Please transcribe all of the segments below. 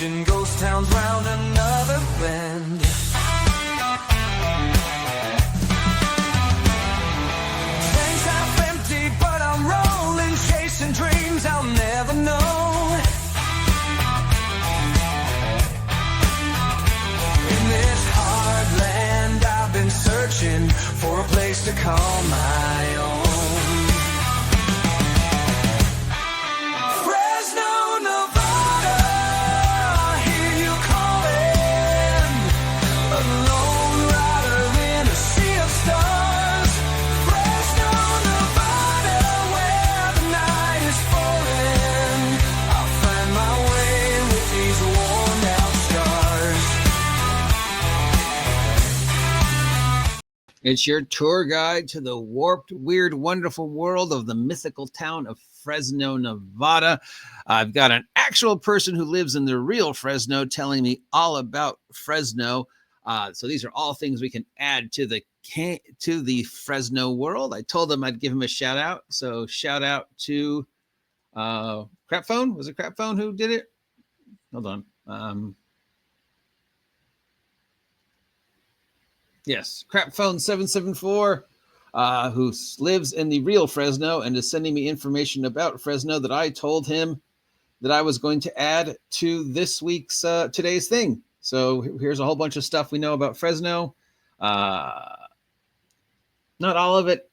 Watching ghost towns round another bend. Tanks half empty, but I'm rolling, chasing dreams I'll never know. In this hard land, I've been searching for a place to call my own. Fresno, Nevada, I hear you calling. A lone rider in a sea of stars. Fresno, Nevada, where the night is falling. I'll find my way with these worn out scars. It's your tour guide to the warped, weird, wonderful world of the mythical town of Fresno, Nevada. I've got an actual person who lives in the real Fresno telling me all about Fresno. So these are all things we can add to the Fresno world. I told him I'd give him a shout out. So shout out to Crapphone. Was it Crapphone who did it? Hold on. Yes, Crapphone774, who lives in the real Fresno and is sending me information about Fresno that I told him that I was going to add to this week's today's thing. So here's a whole bunch of stuff we know about Fresno. Not all of it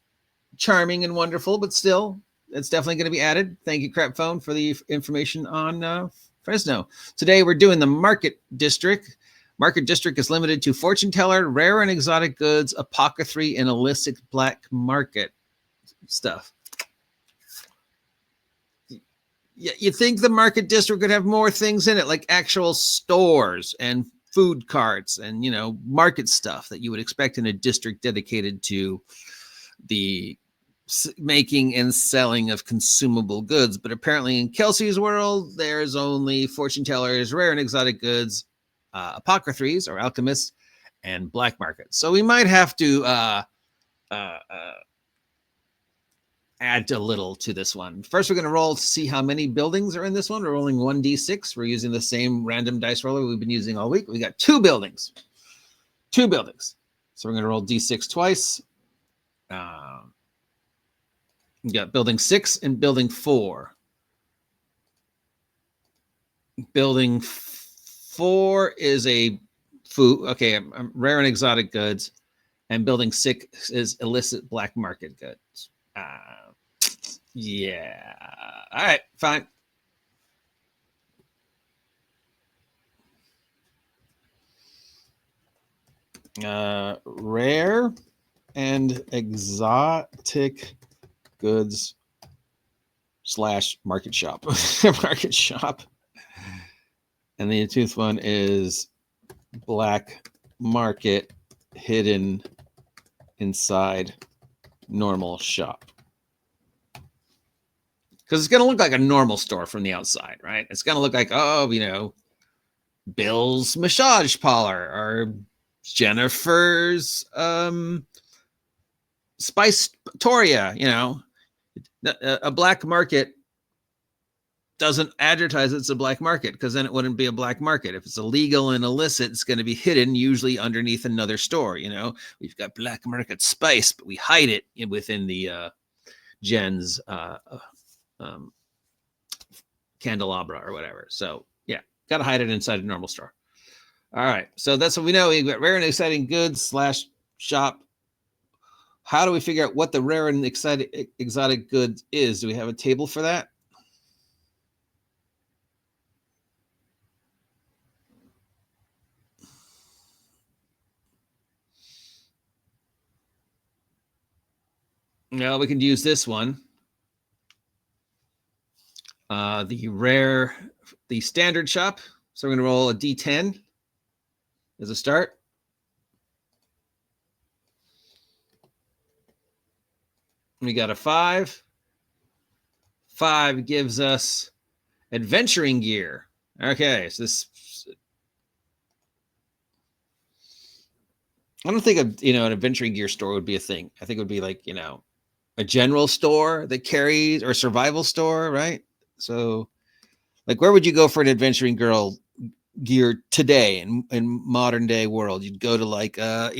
charming and wonderful, but still, it's definitely going to be added. Thank you, Crapphone, for the information on Fresno. Today, we're doing the Market District. Market District is limited to fortune teller, rare and exotic goods, apothecary, and illicit black market stuff. Yeah, you think the Market District could have more things in it, like actual stores and food carts and, you know, market stuff that you would expect in a district dedicated to the making and selling of consumable goods. But apparently in Kelsey's world, there's only fortune tellers, rare and exotic goods, apothecaries or alchemists, and black markets. So we might have to add a little to this one. First, we're going to roll to see how many buildings are in this one. We're rolling 1d6. We're using the same random dice roller we've been using all week. We got two buildings. So we're going to roll d6 twice. We got building 6 and building 4. Building 4 is a food, rare and exotic goods, and building 6 is illicit black market goods. Yeah. All right, fine. Rare and exotic goods / market shop. Market shop. And the tooth one is black market hidden inside normal shop. Because it's going to look like a normal store from the outside, right? It's going to look like, Bill's massage parlor or Jennifer's Spice-toria, A black market doesn't advertise it's a black market because then it wouldn't be a black market. If it's illegal and illicit, it's going to be hidden usually underneath another store. We've got black market spice, but we hide it within the Jen's candelabra or whatever. So yeah, got to hide it inside a normal store. All right. So that's what we know. We've got rare and exciting goods / shop. How do we figure out what the rare and exotic goods is? Do we have a table for that? No, we can use this one. The standard shop. So we're going to roll a D10 as a start. We got a 5. 5 gives us adventuring gear. Okay, so this. I don't think an adventuring gear store would be a thing. I think it would be like, a general store that carries, or a survival store, right? So like, where would you go for an adventuring gear today in modern day world. You'd go to like a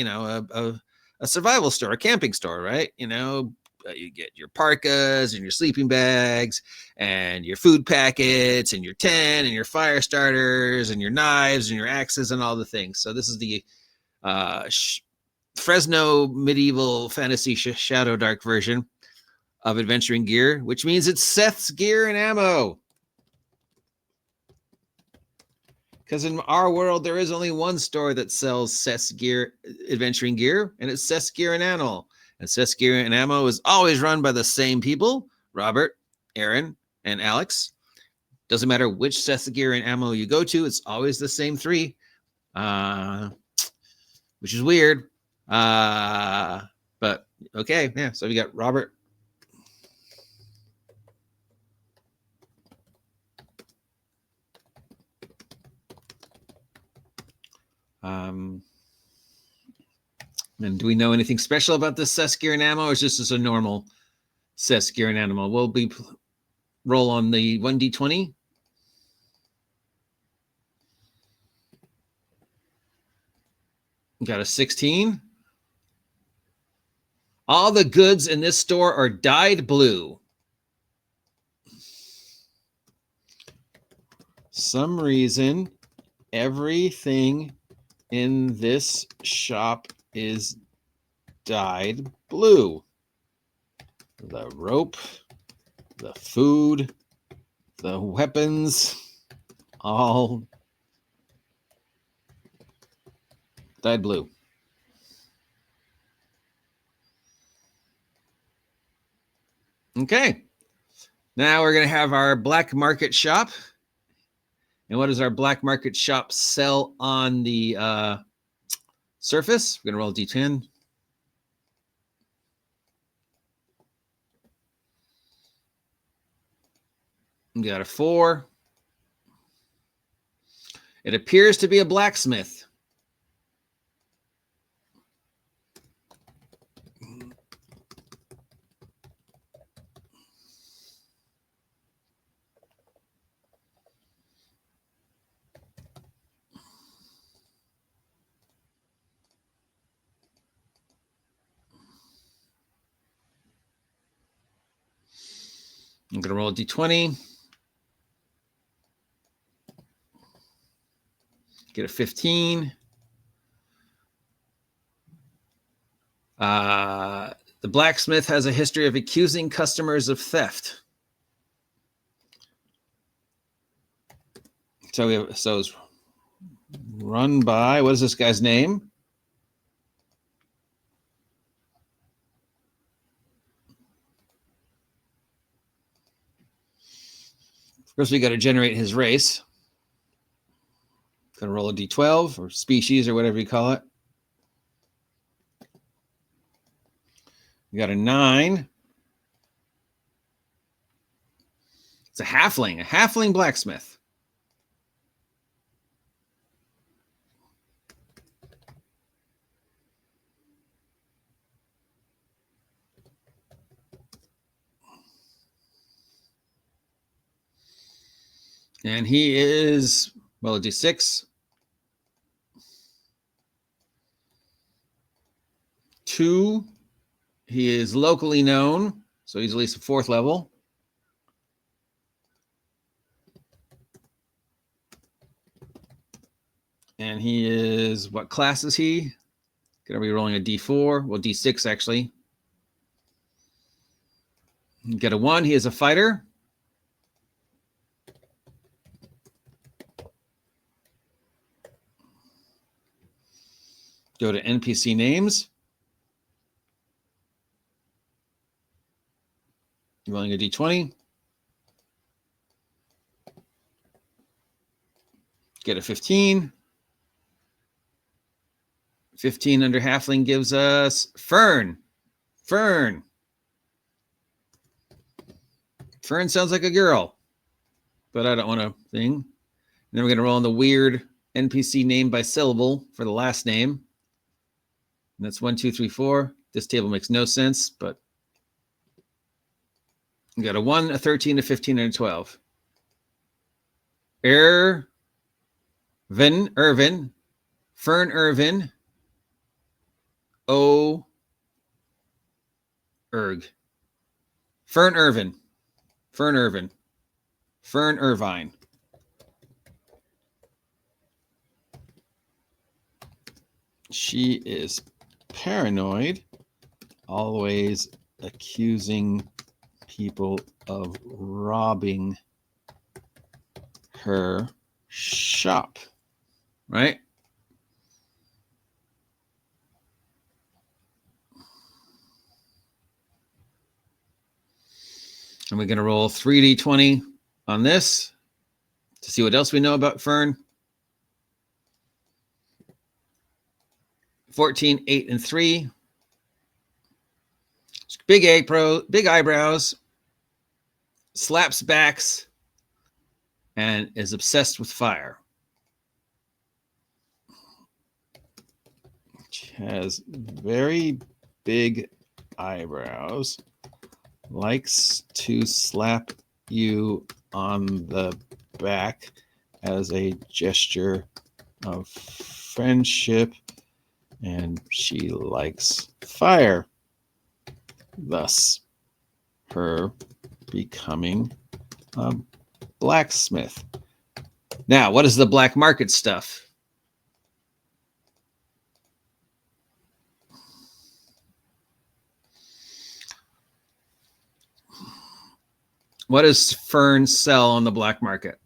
survival store, a camping store, right? You get your parkas and your sleeping bags and your food packets and your tent and your fire starters and your knives and your axes and all the things. So this is the Fresno medieval fantasy Shadowdark version of adventuring gear, which means it's Seth's gear and ammo. Because in our world, there is only one store that sells Seth's gear, adventuring gear, and it's Seth's Gear and Ammo. And Seth's Gear and Ammo is always run by the same people, Robert, Aaron, and Alex. Doesn't matter which Seth's Gear and Ammo you go to, it's always the same three, which is weird. But okay, yeah. So we got Robert. And do we know anything special about this Seth's Gear and Ammo, or is this just a normal Seth's Gear and Ammo? We'll be roll on the 1d20. Got a 16. All the goods in this store are dyed blue. Some reason everything in this shop is dyed blue. The rope, the food, the weapons, all dyed blue. Okay. Now we're going to have our black market shop. And what does our black market shop sell on the surface? We're going to roll a d10. We got a 4. It appears to be a blacksmith. I'm going to roll a d20. Get a 15. The blacksmith has a history of accusing customers of theft. So it's run by, what is this guy's name? First, we got to generate his race. Gonna roll a d12 or species or whatever you call it. We got a 9. It's a halfling blacksmith. And he is, well, a d6. 2. He is locally known, so he's at least a 4th level. And he is, what class is he? Gonna be rolling a d4, well, d6 actually. Get a 1, he is a fighter. Go to NPC names. Rolling a d20. Get a 15. 15 under halfling gives us Fern. Fern. Fern sounds like a girl, but I don't want to thing. And then we're going to roll on the weird NPC name by syllable for the last name. And that's 1, 2, 3, 4. This table makes no sense, but we got a 1, a 13, a 15, and a 12. Irvin, Fern Irvin, O. Erg. Fern Irvin. Fern Irvin. Fern Irvine. She is paranoid, always accusing people of robbing her shop, right? And we're going to roll 3d20 on this to see what else we know about Fern. 14, 8, and 3. Big eyebrows, slaps backs, and is obsessed with fire. She has very big eyebrows, likes to slap you on the back as a gesture of friendship, and she likes fire, thus her becoming a blacksmith. Now, what is the black market stuff? What does Fern sell on the black market?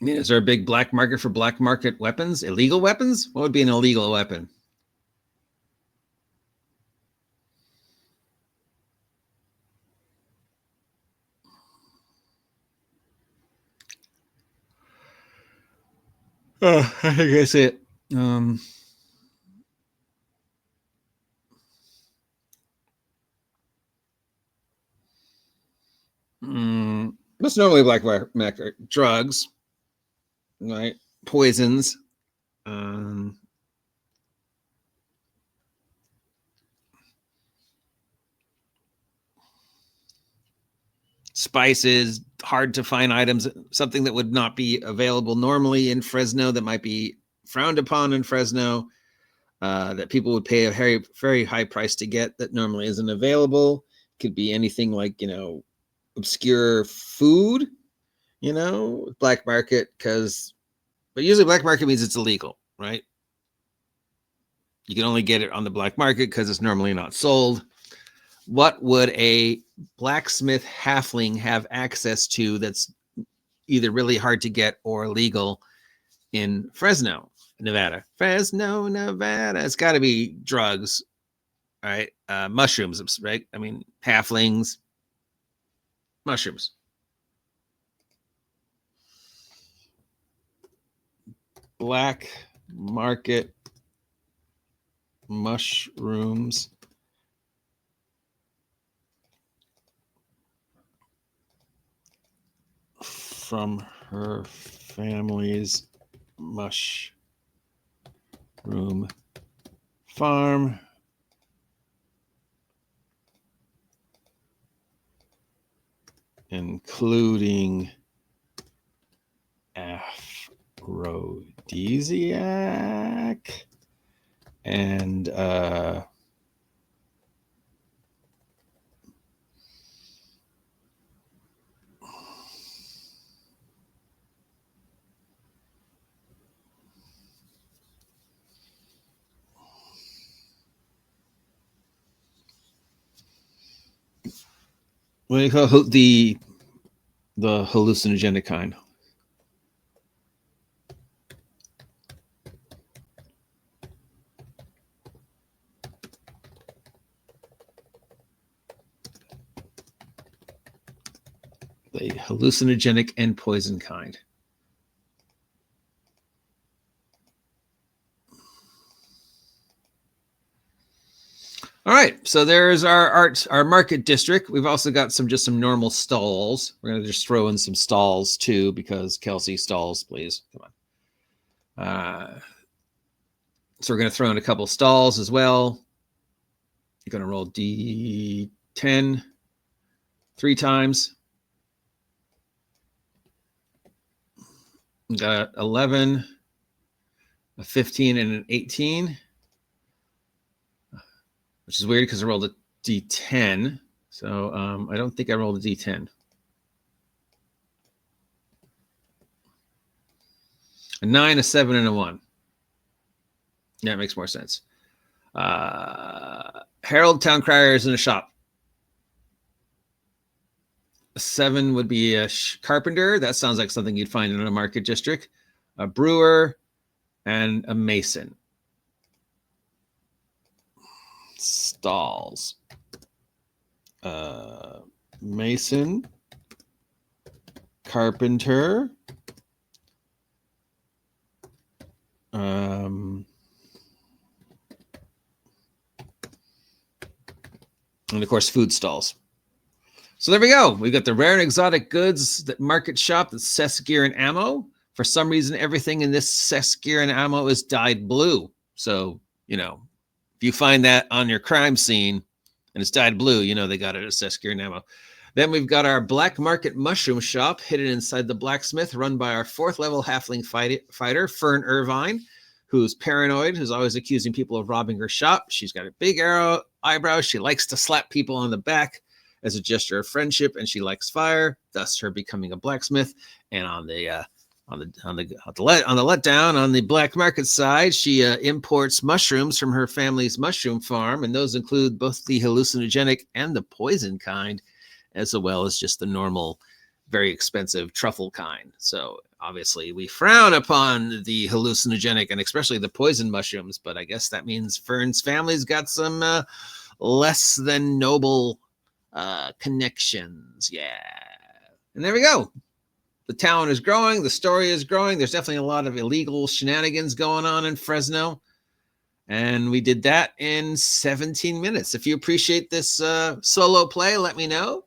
I mean, is there a big black market for black market weapons? Illegal weapons? What would be an illegal weapon? Oh, I think I see it. What's normally black market? Drugs, right? Poisons. Spices, hard to find items, something that would not be available normally in Fresno, that might be frowned upon in Fresno, that people would pay a very, very high price to get that normally isn't available. Could be anything like, obscure food, black market, but usually black market means it's illegal, right? You can only get it on the black market because it's normally not sold. What would a blacksmith halfling have access to that's either really hard to get or illegal in Fresno, Nevada? Fresno, Nevada. It's got to be drugs, right? Mushrooms, right? I mean, halflings, mushrooms. Black market mushrooms. From her family's mushroom farm. Including aphrodisiac and what do you call the hallucinogenic kind? The hallucinogenic and poison kind. All right, so there's our market district. We've also got some normal stalls. We're gonna just throw in some stalls too, because Kelsey, stalls, please, come on. So we're gonna throw in a couple stalls as well. You're gonna roll D10. 3 times. Got 11, a 15, and an 18. Which is weird because I rolled a D10. So I don't think I rolled a D10. A 9, a 7, and a 1. Yeah, it makes more sense. Harold Town Crier is in a shop. A 7 would be a carpenter. That sounds like something you'd find in a market district. A brewer and a mason. Stalls. Mason, carpenter, and of course food stalls. So there we go. We got the rare and exotic goods that market shop, that's cess gear and ammo. For some reason, everything in this cess gear and ammo is dyed blue. So, you know, if you find that on your crime scene and it's dyed blue, you know they got it at cess gear and ammo. Then we've got our black market mushroom shop hidden inside the blacksmith, run by our 4th level halfling fighter, Fern Irvine, who's paranoid, who's always accusing people of robbing her shop. She's got a big arrow eyebrows. She likes to slap people on the back as a gesture of friendship, and she likes fire, thus her becoming a blacksmith. And on the letdown on the black market side, she imports mushrooms from her family's mushroom farm, and those include both the hallucinogenic and the poison kind, as well as just the normal, very expensive truffle kind. So obviously we frown upon the hallucinogenic and especially the poison mushrooms, but I guess that means Fern's family's got some less than noble connections. Yeah. And there we go. The town is growing. The story is growing. There's definitely a lot of illegal shenanigans going on in Fresno. And we did that in 17 minutes. If you appreciate this solo play, let me know.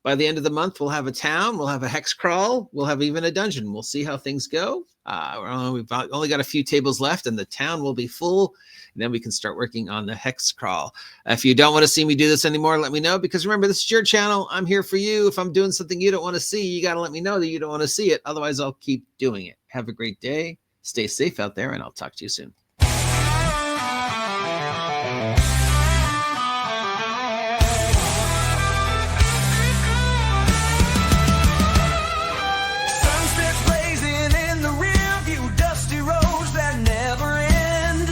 By the end of the month, we'll have a town. We'll have a hex crawl. We'll have even a dungeon. We'll see how things go. We've only got a few tables left, and the town will be full. And then we can start working on the hex crawl. If you don't want to see me do this anymore, let me know. Because remember, this is your channel. I'm here for you. If I'm doing something you don't want to see, you got to let me know that you don't want to see it. Otherwise, I'll keep doing it. Have a great day. Stay safe out there, and I'll talk to you soon. Sunsets blazing in the rear view, dusty roads that never end.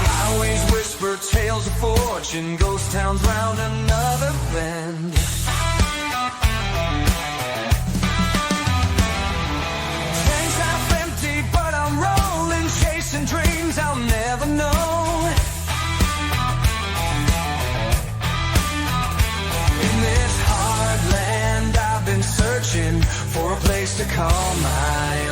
Highways whisper tales of fortune, ghost towns round another bend. Tanks half empty, but I'm rolling, chasing dreams I'll never know. In this hard land, I've been searching for a place to call my